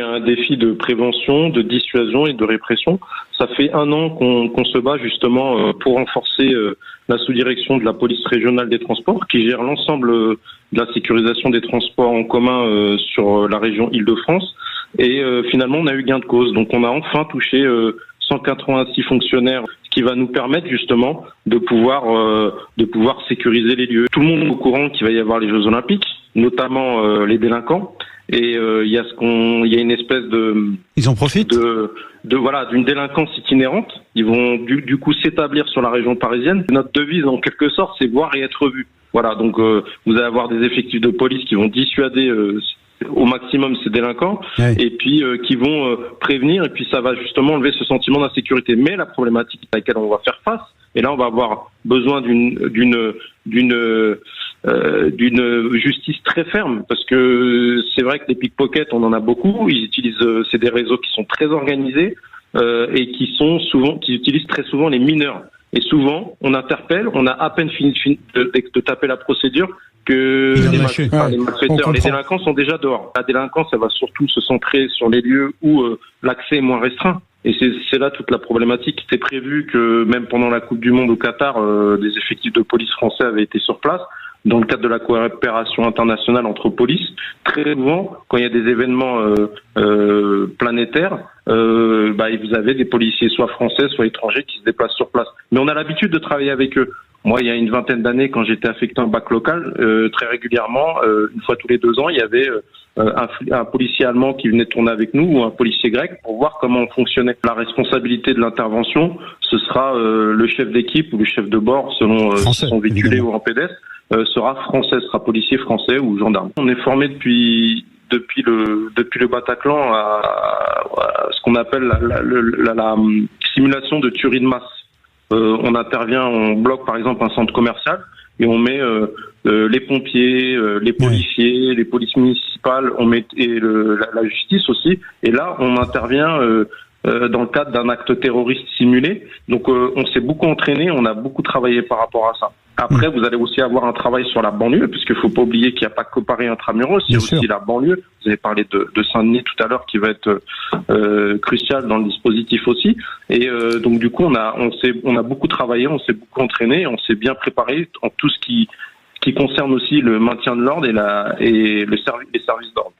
a un défi de prévention, de dissuasion et de répression. Ça fait 1 an qu'on se bat justement pour renforcer la sous-direction de la police régionale des transports qui gère l'ensemble de la sécurisation des transports en commun sur la région Île-de-France. Et finalement, on a eu gain de cause. Donc on a enfin touché 186 fonctionnaires, ce qui va nous permettre justement de pouvoir sécuriser les lieux. Tout le monde est au courant qu'il va y avoir les Jeux Olympiques, notamment les délinquants. Et il y a une espèce de ils en profitent d'une délinquance itinérante. Ils vont du coup s'établir sur la région parisienne. Notre devise en quelque sorte, c'est voir et être vu. Voilà, donc vous allez avoir des effectifs de police qui vont dissuader au maximum ces délinquants, ouais. Et puis qui vont prévenir, et puis ça va justement enlever ce sentiment d'insécurité. Mais la problématique à laquelle on va faire face, et là on va avoir besoin d'une justice très ferme, parce que c'est vrai que les pickpockets, on en a beaucoup. Ils utilisent, c'est des réseaux qui sont très organisés et qui utilisent très souvent les mineurs. Et souvent, on interpelle, on a à peine fini de taper la procédure que les malfaiteurs, les délinquants sont déjà dehors. La délinquance, elle va surtout se centrer sur les lieux où l'accès est moins restreint. Et c'est là toute la problématique. C'est prévu que même pendant la Coupe du Monde au Qatar, des effectifs de police français avaient été sur place dans le cadre de la coopération internationale entre polices. Très souvent, quand il y a des événements planétaires, vous avez des policiers soit français, soit étrangers qui se déplacent sur place. Mais on a l'habitude de travailler avec eux. Moi, il y a une 20aine d'années, quand j'étais affecté en bac local, très régulièrement, une fois tous les 2 ans, il y avait un policier allemand qui venait tourner avec nous, ou un policier grec, pour voir comment on fonctionnait. La responsabilité de l'intervention, ce sera le chef d'équipe ou le chef de bord, selon s'ils sont véhiculés ou en pédestre, sera français, sera policier français ou gendarme. On est formé depuis le Bataclan à ce qu'on appelle la simulation de tuerie de masse. On intervient, on bloque par exemple un centre commercial et on met les pompiers, les policiers, les polices municipales, on met la justice aussi. Et là, on intervient dans le cadre d'un acte terroriste simulé. Donc, on s'est beaucoup entraîné, on a beaucoup travaillé par rapport à ça. Après, vous allez aussi avoir un travail sur la banlieue, puisqu'il faut pas oublier qu'il n'y a pas que Paris intramuros, il y a aussi la banlieue. Vous avez parlé de Saint-Denis tout à l'heure, qui va être crucial dans le dispositif aussi. Et donc du coup, on a beaucoup travaillé, on s'est beaucoup entraîné, on s'est bien préparé en tout ce qui concerne aussi le maintien de l'ordre et les services d'ordre.